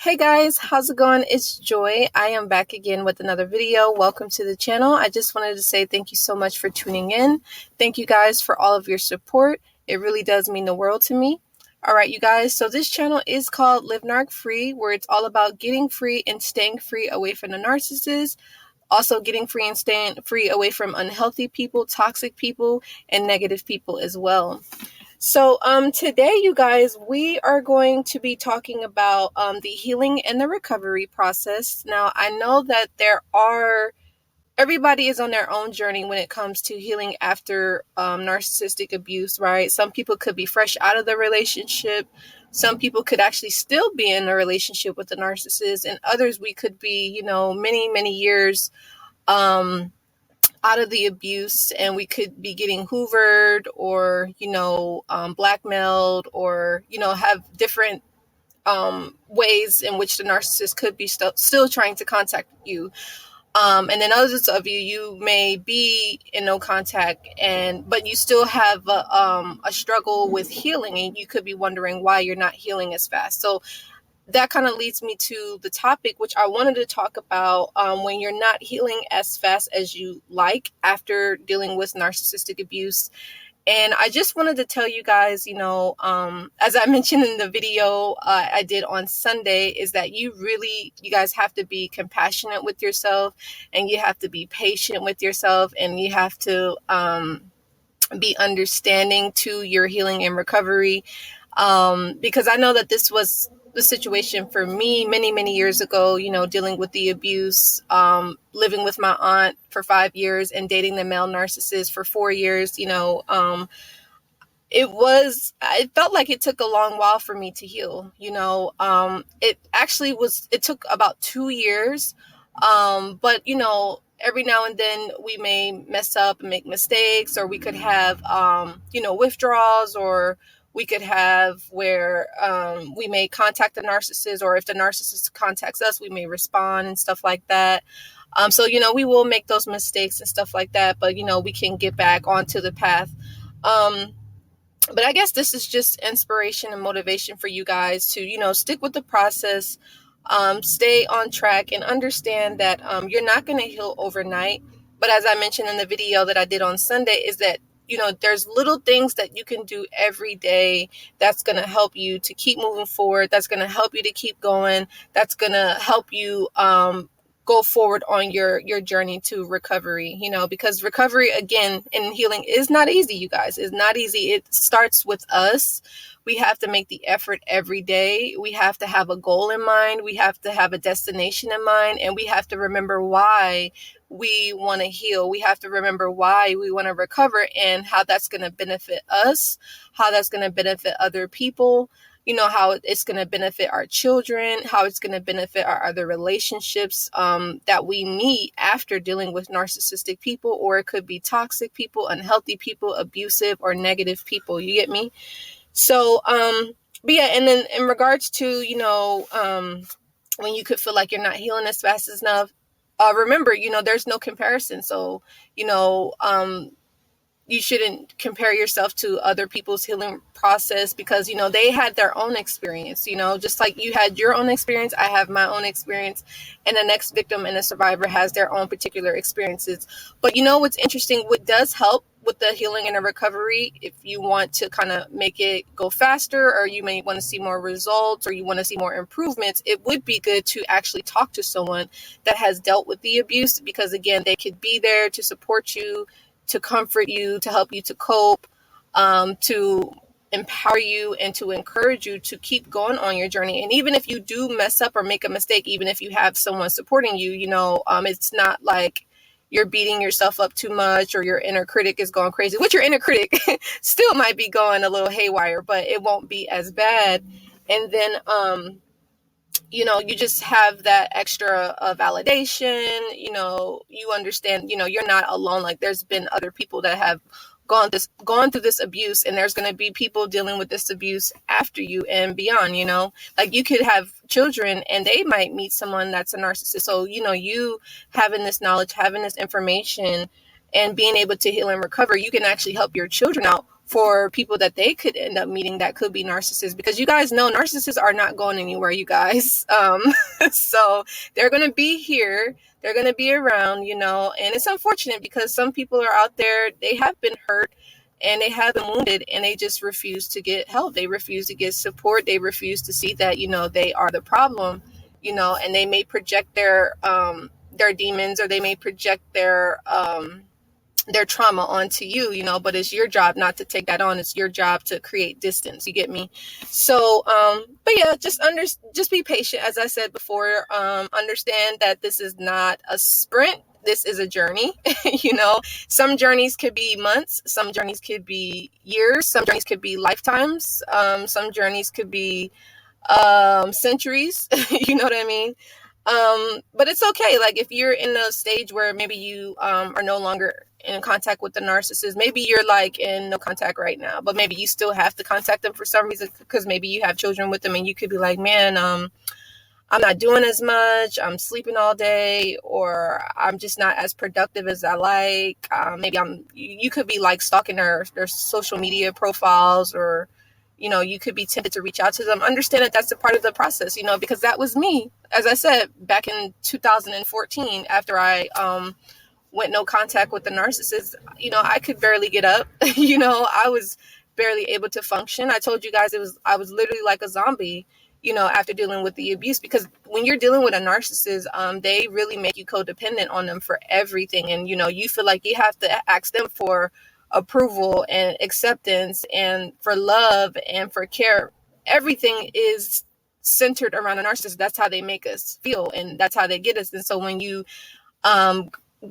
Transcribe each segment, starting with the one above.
Hey guys, how's it going? It's Joy. I am back again with another video. Welcome to the channel. I just wanted to say thank you so much for tuning in. Thank you guys for all of your support. It really does mean the world to me. All right, you guys. So this channel is called Live Narc Free, where it's all about getting free and staying free away from the narcissist. Also getting free and staying free away from unhealthy people, toxic people, and negative people as well. So today, you guys, we are going to be talking about the healing and the recovery process. Now, I know that everybody is on their own journey when it comes to healing after narcissistic abuse, right? Some people could be fresh out of the relationship. Some people could actually still be in a relationship with the narcissist, and others we could be, many, many years out of the abuse, and we could be getting hoovered or blackmailed, or have different ways in which the narcissist could be still trying to contact you, and then others of you may be in no contact, but you still have a struggle with healing, and you could be wondering why you're not healing as fast. So that kind of leads me to the topic, which I wanted to talk about, when you're not healing as fast as you like after dealing with narcissistic abuse. And I just wanted to tell you guys, as I mentioned in the video I did on Sunday, is that you guys have to be compassionate with yourself, and you have to be patient with yourself, and you have to be understanding to your healing and recovery. Because I know that this was the situation for me many, many years ago, dealing with the abuse, living with my aunt for 5 years and dating the male narcissist for 4 years. It felt like it took a long while for me to heal. It took about 2 years. But every now and then we may mess up and make mistakes, or we could have, withdrawals, or we could have where we may contact the narcissist, or if the narcissist contacts us, we may respond and stuff like that. So, we will make those mistakes and stuff like that, but, we can get back onto the path. But I guess this is just inspiration and motivation for you guys to, stick with the process, stay on track, and understand that you're not going to heal overnight. But as I mentioned in the video that I did on Sunday, is that there's little things that you can do every day that's going to help you to keep moving forward, that's going to help you to keep going, that's going to help you go forward on your journey to recovery, because recovery, again, in healing is not easy, you guys. It's not easy. It starts with us. We have to make the effort every day. We have to have a goal in mind. We have to have a destination in mind, and we have to remember why we want to heal. We have to remember why we want to recover, and how that's going to benefit us, how that's going to benefit other people, how it's going to benefit our children, how it's going to benefit our other relationships that we meet after dealing with narcissistic people, or it could be toxic people, unhealthy people, abusive or negative people. You get me? So, but yeah, and then in regards to, when you could feel like you're not healing as fast enough, remember, there's no comparison. So, you shouldn't compare yourself to other people's healing process, because, they had their own experience, just like you had your own experience, I have my own experience, and the next victim and the survivor has their own particular experiences. But what's interesting, what does help with the healing and the recovery, if you want to kind of make it go faster, or you may want to see more results, or you want to see more improvements, it would be good to actually talk to someone that has dealt with the abuse, because again, they could be there to support you, to comfort you, to help you to cope, to empower you, and to encourage you to keep going on your journey. And even if you do mess up or make a mistake, even if you have someone supporting you, it's not like you're beating yourself up too much, or your inner critic is going crazy, which your inner critic still might be going a little haywire, but it won't be as bad. And then, you just have that extra validation, you understand, you're not alone. Like, there's been other people that have gone through this abuse, and there's going to be people dealing with this abuse after you and beyond. Like, you could have children and they might meet someone that's a narcissist. So, you having this knowledge, having this information, and being able to heal and recover, you can actually help your children out for people that they could end up meeting that could be narcissists, because you guys know narcissists are not going anywhere, you guys. So they're going to be here. They're going to be around, and it's unfortunate because some people are out there, they have been hurt and they have been wounded, and they just refuse to get help. They refuse to get support. They refuse to see that, they are the problem, and they may project their demons, or they may project their trauma onto you, but it's your job not to take that on. It's your job to create distance. You get me? So, but yeah, just be patient. As I said before, understand that this is not a sprint. This is a journey. Some journeys could be months. Some journeys could be years. Some journeys could be lifetimes. Some journeys could be centuries. You know what I mean? But it's okay. Like if you're in a stage where maybe you are no longer in contact with the narcissist, maybe you're like in no contact right now, but maybe you still have to contact them for some reason, because maybe you have children with them, and you could be like, man, I'm not doing as much, I'm sleeping all day, or I'm just not as productive as I like. Maybe you could be like stalking their social media profiles, or you could be tempted to reach out to them. Understand that that's a part of the process, because that was me. As I said, back in 2014, after I went no contact with the narcissist, I could barely get up. I was barely able to function. I told you guys I was literally like a zombie, after dealing with the abuse, because when you're dealing with a narcissist, they really make you codependent on them for everything. And, you feel like you have to ask them for approval and acceptance and for love and for care. Everything is centered around a narcissist. That's how they make us feel, and that's how they get us. And so when you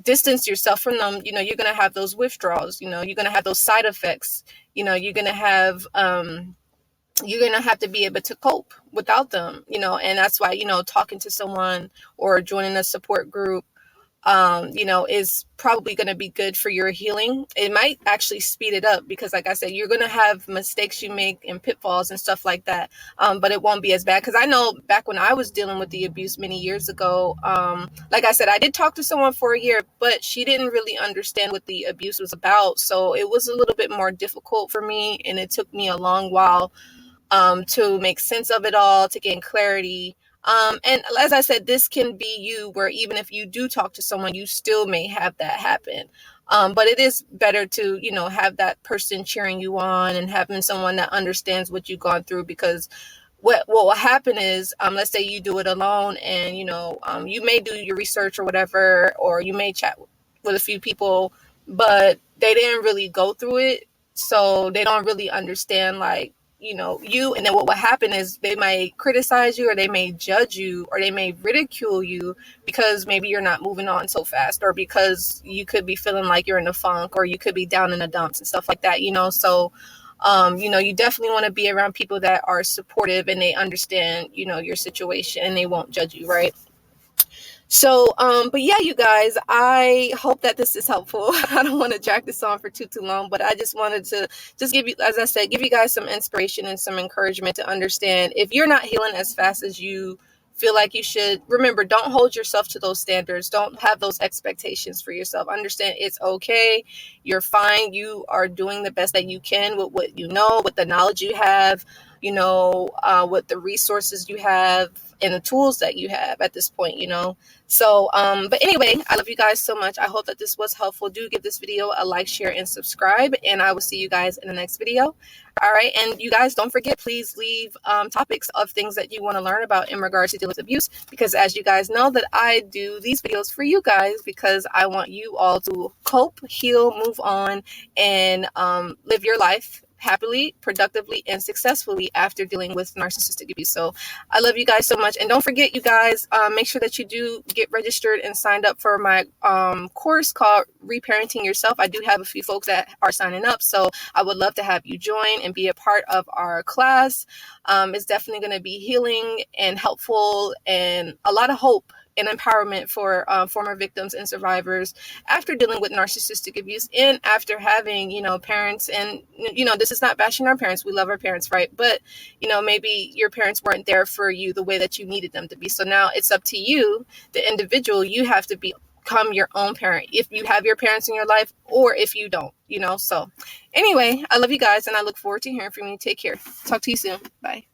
distance yourself from them, you're going to have those withdrawals, you're going to have those side effects, you're going to have to be able to cope without them, and that's why, talking to someone or joining a support group, is probably going to be good for your healing. It might actually speed it up, because like I said, you're going to have mistakes you make and pitfalls and stuff like that. But it won't be as bad. Cause I know back when I was dealing with the abuse many years ago, like I said, I did talk to someone for a year, but she didn't really understand what the abuse was about. So it was a little bit more difficult for me, and it took me a long while, to make sense of it all, to gain clarity. And as I said, this can be you, where even if you do talk to someone, you still may have that happen. But it is better to, have that person cheering you on and having someone that understands what you've gone through, because what will happen is, let's say you do it alone, and, you may do your research or whatever, or you may chat with a few people, but they didn't really go through it. So they don't really understand, like, you, and then what will happen is they may criticize you, or they may judge you, or they may ridicule you, because maybe you're not moving on so fast, or because you could be feeling like you're in a funk, or you could be down in the dumps and stuff like that, so you definitely want to be around people that are supportive, and they understand, your situation, and they won't judge you, right? So, but yeah, you guys, I hope that this is helpful. I don't want to drag this on for too long, but I just wanted to just give you, as I said, give you guys some inspiration and some encouragement to understand, if you're not healing as fast as you feel like you should, remember, don't hold yourself to those standards. Don't have those expectations for yourself. Understand it's okay. You're fine. You are doing the best that you can with what you know, with the knowledge you have, with the resources you have and the tools that you have at this point, So, but anyway, I love you guys so much. I hope that this was helpful. Do give this video a like, share, and subscribe, and I will see you guys in the next video. All right. And you guys, don't forget, please leave topics of things that you want to learn about in regards to dealing with abuse, because as you guys know, that I do these videos for you guys, because I want you all to cope, heal, move on, and live your life happily, productively, and successfully after dealing with narcissistic abuse. So I love you guys so much. And don't forget, you guys, make sure that you do get registered and signed up for my course called Reparenting Yourself. I do have a few folks that are signing up, so I would love to have you join and be a part of our class. It's definitely going to be healing and helpful, and a lot of hope and empowerment for former victims and survivors after dealing with narcissistic abuse, and after having, parents, and, this is not bashing our parents. We love our parents, right? But, maybe your parents weren't there for you the way that you needed them to be. So now it's up to you, the individual. You have to be become your own parent, if you have your parents in your life or if you don't, So anyway, I love you guys and I look forward to hearing from you. Take care. Talk to you soon. Bye.